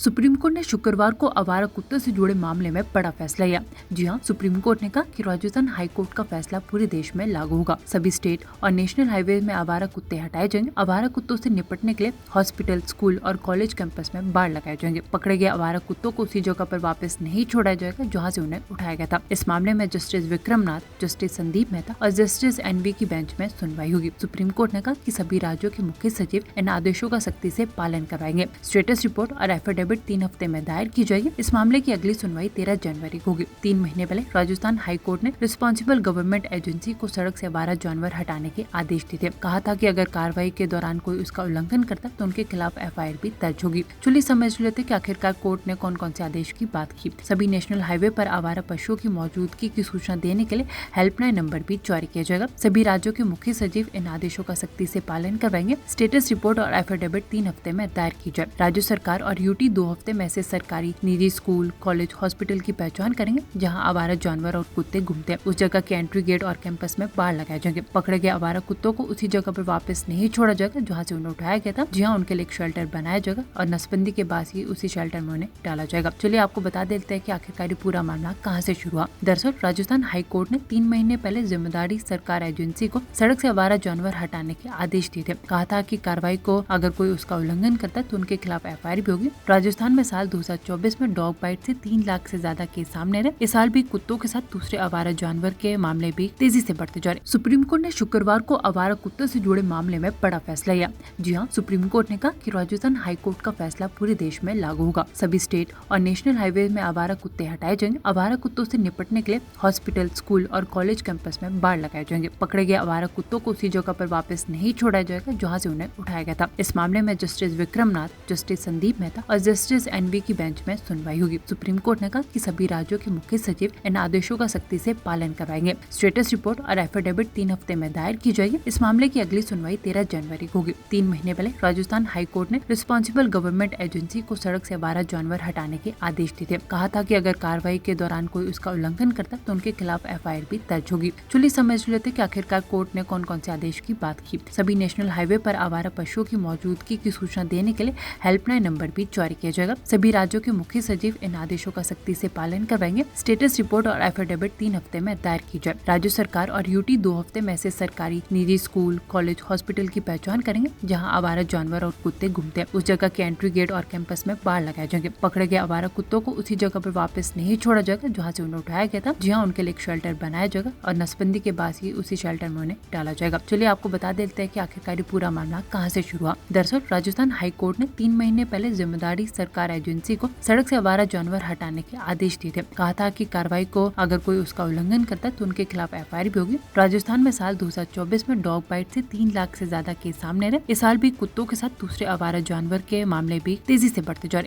Supreme court ने शुक्रवार को आवारा कुत्तों से जुड़े मामले में बड़ा फैसला लिया। जी हां, सुप्रीम कोर्ट ने कहा कि राजस्थान हाई कोर्ट का फैसला पूरे देश में लागू होगा। सभी स्टेट और नेशनल हाईवे में आवारा कुत्ते हटाए जाएंगे। आवारा कुत्तों से निपटने के लिए हॉस्पिटल, स्कूल और कॉलेज कैंपस में बाड़ लगाए जाएंगे। पकड़े गए आवारा कुत्तों को उसी जगह पर वापस नहीं छोड़ा जाएगा जहाँ से उन्हें उठाया गया था। इस मामले में जस्टिस विक्रमनाथ, जस्टिस संदीप मेहता और जस्टिस NV की बेंच में सुनवाई होगी। सुप्रीम कोर्ट ने कहा कि सभी राज्यों के मुख्य सचिव इन आदेशों का सख्ती से पालन करवाएंगे। स्टेटस रिपोर्ट और एफिडेविट 3 हफ्ते में दायर की जाएगी। इस मामले की अगली सुनवाई 13 जनवरी को होगी। 3 महीने पहले राजस्थान हाई कोर्ट ने रिस्पॉन्सिबल गवर्नमेंट एजेंसी को सड़क से आवारा जानवर हटाने के आदेश दिए थे। कहा था कि अगर कार्रवाई के दौरान कोई उसका उल्लंघन करता तो उनके खिलाफ FIR भी दर्ज होगी। चलिए समझ लेते कि आखिरकार कोर्ट ने कौन कौन से आदेश की बात की। सभी नेशनल हाईवे पर आवारा पशुओं की मौजूदगी की सूचना देने के लिए हेल्पलाइन नंबर भी जारी किया जाएगा। सभी राज्यों के मुख्य सचिव इन आदेशों का सख्ती से पालन करवाएंगे। स्टेटस रिपोर्ट और एफिडेविट 3 हफ्ते में दायर की जाए। राज्य सरकार और UT 2 हफ्ते में से सरकारी, निजी स्कूल, कॉलेज, हॉस्पिटल की पहचान करेंगे जहां आवारा जानवर और कुत्ते घूमते हैं। उस जगह के एंट्री गेट और कैंपस में बाड़ लगाए जाएंगे। पकड़े गए आवारा कुत्तों को उसी जगह पर वापस नहीं छोड़ा जाएगा जहां से उन्हें उठाया गया था। जहां उनके लिए एक शेल्टर बनाया जाएगा और नसबंदी के बाद ही उसी शेल्टर में उन्हें डाला जाएगा। चलिए आपको बता देते हैं कि आखिरकार पूरा मामला कहां से शुरू हुआ। दरअसल राजस्थान हाई कोर्ट ने 3 महीने पहले जिम्मेदारी सरकार एजेंसी को सड़क से आवारा जानवर हटाने के आदेश दिए थे। कहा था कि कार्रवाई को अगर कोई उसका उल्लंघन करता है तो उनके खिलाफ FIR भी होगी। राजस्थान में साल 2024 में डॉग बाइट से 3 लाख से ज्यादा केस सामने रहे। इस साल भी कुत्तों के साथ दूसरे आवारा जानवर के मामले भी तेजी से बढ़ते जा रहे। सुप्रीम कोर्ट ने शुक्रवार को आवारा कुत्तों से जुड़े मामले में बड़ा फैसला लिया। जी हां, सुप्रीम कोर्ट ने कहा कि राजस्थान हाई कोर्ट का फैसला पूरे देश में लागू होगा। सभी स्टेट और नेशनल हाईवे में आवारा कुत्ते हटाए जाएंगे। आवारा कुत्तों से निपटने के लिए हॉस्पिटल, स्कूल और कॉलेज कैंपस में बाड़ लगाए जाएंगे। पकड़े गए आवारा कुत्तों को उसी जगह पर वापस नहीं छोड़ा जाएगा जहाँ से उन्हें उठाया गया था। इस मामले में जस्टिस विक्रमनाथ, जस्टिस संदीप मेहता और जस्टिस NV की बेंच में सुनवाई होगी। सुप्रीम कोर्ट ने कहा कि सभी राज्यों के मुख्य सचिव इन आदेशों का सख्ती से पालन करवाएंगे। स्टेटस रिपोर्ट और एफिडेविट 3 हफ्ते में दायर की जाएगी। इस मामले की अगली सुनवाई 13 जनवरी को होगी। 3 महीने पहले राजस्थान हाई कोर्ट ने रिस्पॉन्सिबल गवर्नमेंट एजेंसी को सड़क से आवारा जानवर हटाने के आदेश दिए थे। कहा था कि अगर कार्रवाई के दौरान कोई उसका उल्लंघन करता तो उनके खिलाफ FIR भी दर्ज होगी। चलिए समझ लेते कि आखिरकार कोर्ट ने कौन कौन से आदेश की बात की। सभी नेशनल हाईवे पर आवारा पशुओं की मौजूदगी की सूचना देने के लिए हेल्पलाइन नंबर भी जारी किया जाएगा। सभी राज्यों के मुख्य सचिव इन आदेशों का सख्ती से पालन करवाएंगे। स्टेटस रिपोर्ट और एफिडेविट 3 हफ्ते में दायर की जाए। राज्य सरकार और UT 2 हफ्ते में से सरकारी, निजी स्कूल, कॉलेज, हॉस्पिटल की पहचान करेंगे जहां आवारा जानवर और कुत्ते घूमते हैं। उस जगह के एंट्री गेट और कैंपस में बाड़ लगाए जाएंगे। पकड़े गए आवारा कुत्तों को उसी जगह पर वापस नहीं छोड़ा जाएगा जहाँ से उन्हें उठाया गया था। जहाँ उनके लिए एक शेल्टर बनाया जाएगा और नसबंदी के बाद ही उसी शेल्टर में उन्हें डाला जाएगा। चलिए आपको बता देते हैं कि आखिरकार पूरा मामला कहां से शुरू हुआ। दरअसल राजस्थान हाई कोर्ट ने 3 महीने पहले जिम्मेदारी सरकार एजेंसी को सड़क से आवारा जानवर हटाने के आदेश दिए थे। कहा था कि कार्रवाई को अगर कोई उसका उल्लंघन करता है तो उनके खिलाफ FIR भी होगी। राजस्थान में साल 2024 में डॉग बाइट से 3 लाख से ज्यादा केस सामने रहे। इस साल भी कुत्तों के साथ दूसरे आवारा जानवर के मामले भी तेजी से बढ़ते जा रहे।